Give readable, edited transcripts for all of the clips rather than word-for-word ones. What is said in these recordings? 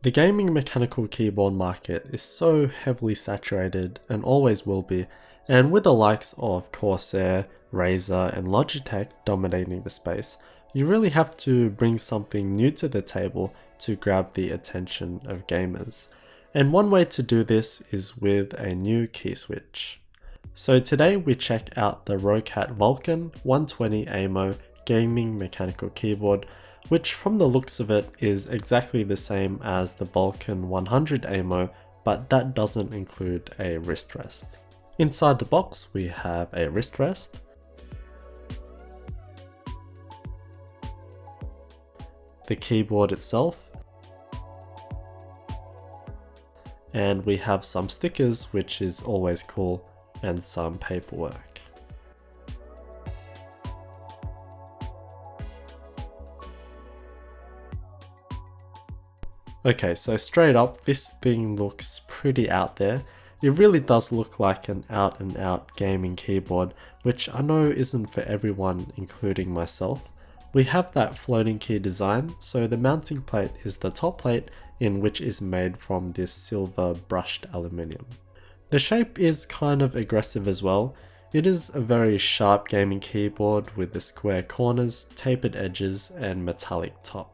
The gaming mechanical keyboard market is so heavily saturated and always will be, and with the likes of Corsair, Razer and Logitech dominating the space, you really have to bring something new to the table to grab the attention of gamers. And one way to do this is with a new key switch. So today we check out the Roccat Vulcan 120 Aimo Gaming Mechanical Keyboard, which from the looks of it is exactly the same as the Vulcan 100 Aimo, but that doesn't include a wrist rest. Inside the box we have a wrist rest, the keyboard itself, and we have some stickers, which is always cool, and some paperwork. Okay, so straight up, this thing looks pretty out there. It really does look like an out and out gaming keyboard, which I know isn't for everyone, including myself. We have that floating key design, so the mounting plate is the top plate, in which is made from this silver brushed aluminium. The shape is kind of aggressive as well. It is a very sharp gaming keyboard with the square corners, tapered edges and metallic top.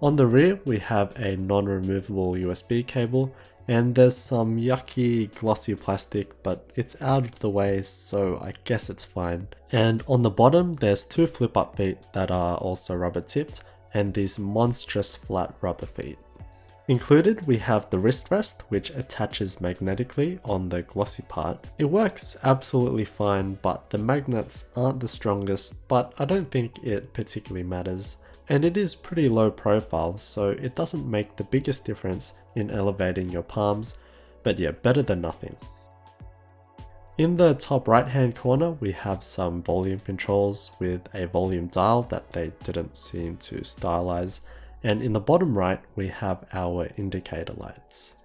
On the rear we have a non-removable USB cable, and there's some yucky glossy plastic, but it's out of the way, so I guess it's fine. And on the bottom there's two flip up feet that are also rubber tipped, and these monstrous flat rubber feet. Included we have the wrist rest, which attaches magnetically on the glossy part. It works absolutely fine, but the magnets aren't the strongest, but I don't think it particularly matters. And it is pretty low profile, so it doesn't make the biggest difference in elevating your palms, but yeah, better than nothing. In the top right hand corner we have some volume controls with a volume dial that they didn't seem to stylize, and in the bottom right we have our indicator lights.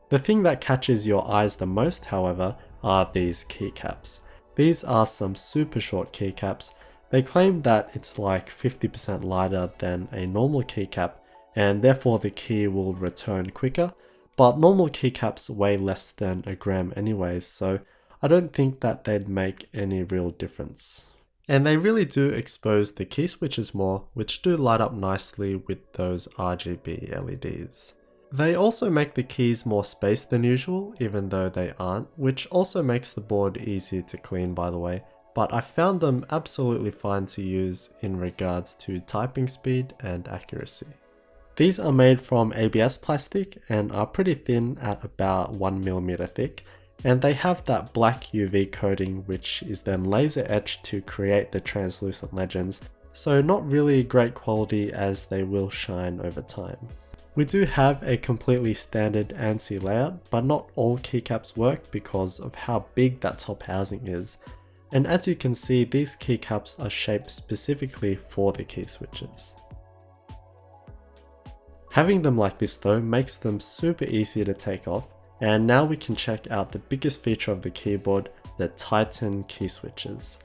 The thing that catches your eyes the most, however, are these keycaps. These are some super short keycaps. They claim that it's like 50% lighter than a normal keycap, and therefore the key will return quicker, but normal keycaps weigh less than a gram anyway, so I don't think that they'd make any real difference. And they really do expose the key switches more, which do light up nicely with those RGB LEDs. They also make the keys more spaced than usual, even though they aren't, which also makes the board easier to clean, by the way, but I found them absolutely fine to use in regards to typing speed and accuracy. These are made from ABS plastic and are pretty thin at about 1mm thick, and they have that black UV coating which is then laser etched to create the translucent legends, so not really great quality as they will shine over time. We do have a completely standard ANSI layout, but not all keycaps work because of how big that top housing is. And as you can see, these keycaps are shaped specifically for the key switches. Having them like this though makes them super easy to take off, and now we can check out the biggest feature of the keyboard, the Titan key switches.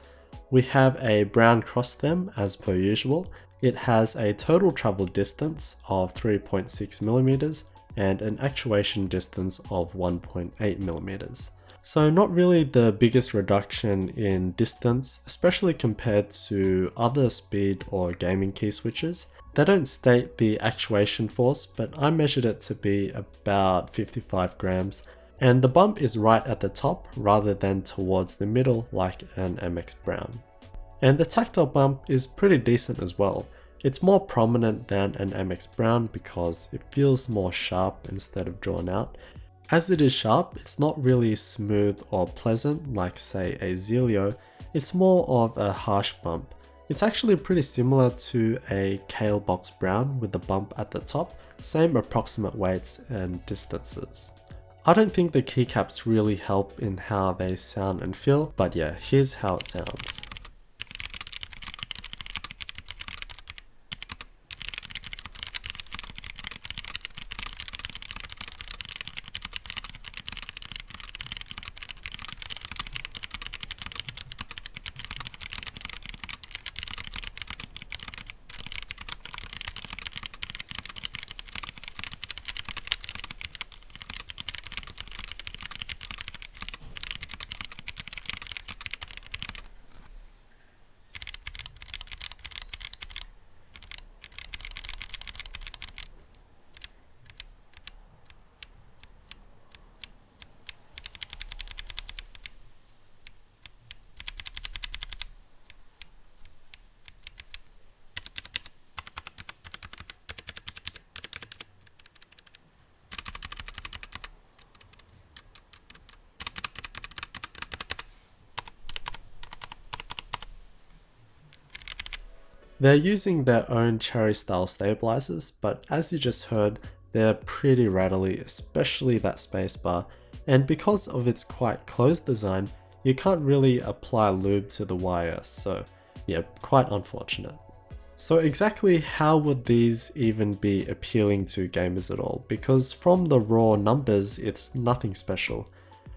We have a brown cross stem as per usual. It has a total travel distance of 3.6mm and an actuation distance of 1.8mm. So not really the biggest reduction in distance, especially compared to other speed or gaming key switches. They don't state the actuation force, but I measured it to be about 55 grams, and the bump is right at the top rather than towards the middle like an MX Brown. And the tactile bump is pretty decent as well. It's more prominent than an MX Brown because it feels more sharp instead of drawn out. As it is sharp, it's not really smooth or pleasant like say a Zelio, it's more of a harsh bump. It's actually pretty similar to a Kale Box Brown with the bump at the top, same approximate weights and distances. I don't think the keycaps really help in how they sound and feel, but yeah, here's how it sounds. They're using their own cherry style stabilizers, but as you just heard, they're pretty rattly, especially that spacebar, and because of its quite closed design, you can't really apply lube to the wire, so yeah, quite unfortunate. So exactly how would these even be appealing to gamers at all? Because from the raw numbers, it's nothing special.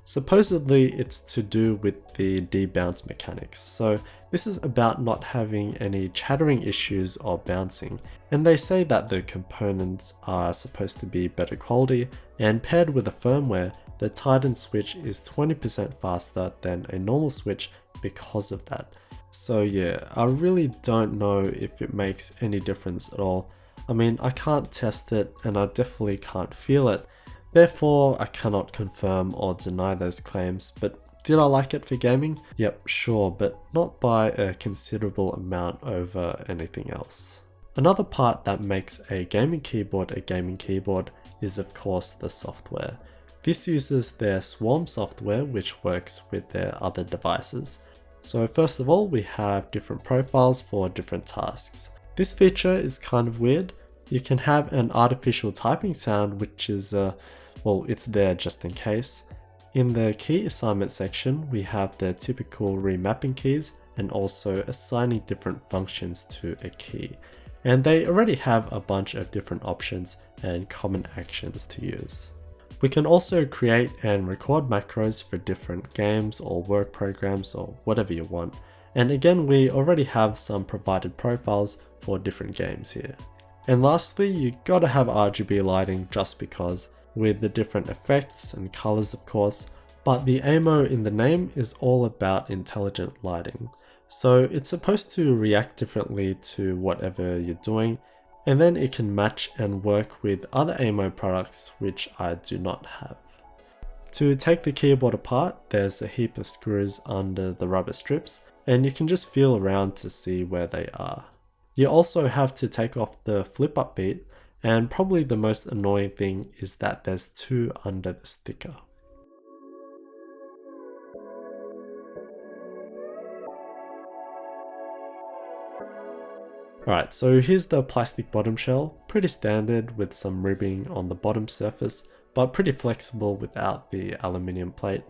Supposedly it's to do with the debounce mechanics, so this is about not having any chattering issues or bouncing, and they say that the components are supposed to be better quality, and paired with the firmware, the Titan switch is 20% faster than a normal switch because of that. So yeah, I really don't know if it makes any difference at all. I mean, I can't test it and I definitely can't feel it. Therefore, I cannot confirm or deny those claims, but did I like it for gaming? Yep, sure, but not by a considerable amount over anything else. Another part that makes a gaming keyboard is of course the software. This uses their Swarm software, which works with their other devices. So first of all, we have different profiles for different tasks. This feature is kind of weird. You can have an artificial typing sound, which is, well, it's there just in case. In the key assignment section, we have the typical remapping keys and also assigning different functions to a key. And they already have a bunch of different options and common actions to use. We can also create and record macros for different games or work programs or whatever you want. And again, we already have some provided profiles for different games here. And lastly, you gotta have RGB lighting just because, with the different effects and colors of course, but the Aimo in the name is all about intelligent lighting. So it's supposed to react differently to whatever you're doing, and then it can match and work with other Aimo products which I do not have. To take the keyboard apart, there's a heap of screws under the rubber strips, and you can just feel around to see where they are. You also have to take off the flip up bead, and probably the most annoying thing is that there's two under the sticker. Alright, so here's the plastic bottom shell, pretty standard with some ribbing on the bottom surface, but pretty flexible without the aluminium plate.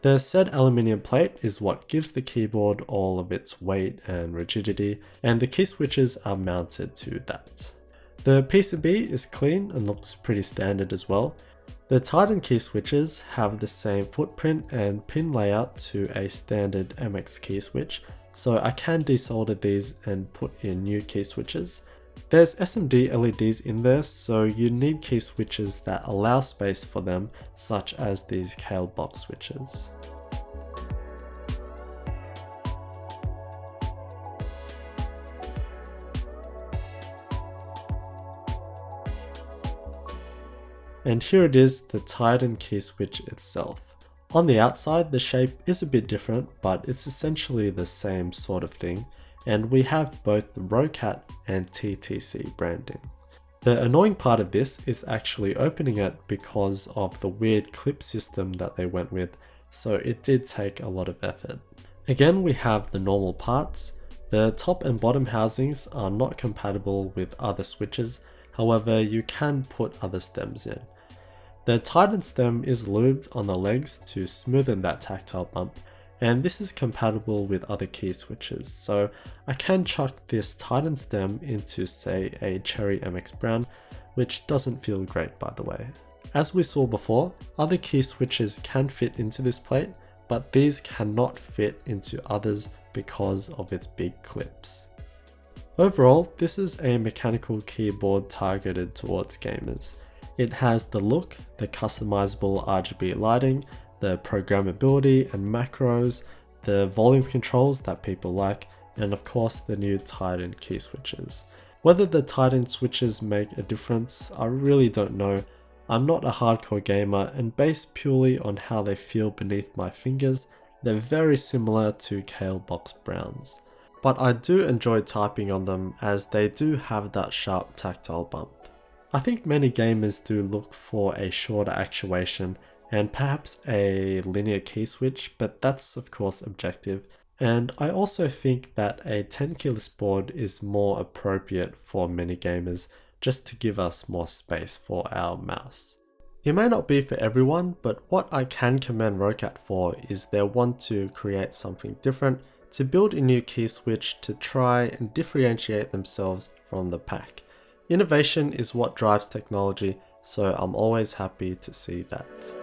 The said aluminium plate is what gives the keyboard all of its weight and rigidity, and the key switches are mounted to that. The PCB is clean and looks pretty standard as well. The Titan key switches have the same footprint and pin layout to a standard MX key switch, so I can desolder these and put in new key switches. There's SMD LEDs in there, so you need key switches that allow space for them, such as these Kale box switches. And here it is, the Titan key switch itself. On the outside, the shape is a bit different, but it's essentially the same sort of thing, and we have both the Roccat and TTC branding. The annoying part of this is actually opening it because of the weird clip system that they went with, so it did take a lot of effort. Again, we have the normal parts. The top and bottom housings are not compatible with other switches, however you can put other stems in. The Titan stem is lubed on the legs to smoothen that tactile bump, and this is compatible with other key switches, so I can chuck this Titan stem into say a Cherry MX Brown, which doesn't feel great by the way. As we saw before, other key switches can fit into this plate, but these cannot fit into others because of its big clips. Overall, this is a mechanical keyboard targeted towards gamers. It has the look, the customizable RGB lighting, the programmability and macros, the volume controls that people like, and of course the new Titan key switches. Whether the Titan switches make a difference, I really don't know. I'm not a hardcore gamer, and based purely on how they feel beneath my fingers, they're very similar to Kale Box Browns. But I do enjoy typing on them as they do have that sharp tactile bump. I think many gamers do look for a shorter actuation and perhaps a linear key switch, but that's of course objective, And I also think that a 10 keyless board is more appropriate for many gamers, just to give us more space for our mouse. It may not be for everyone, but what I can commend Roccat for is their want to create something different, to build a new key switch to try and differentiate themselves from the pack. Innovation is what drives technology, so I'm always happy to see that.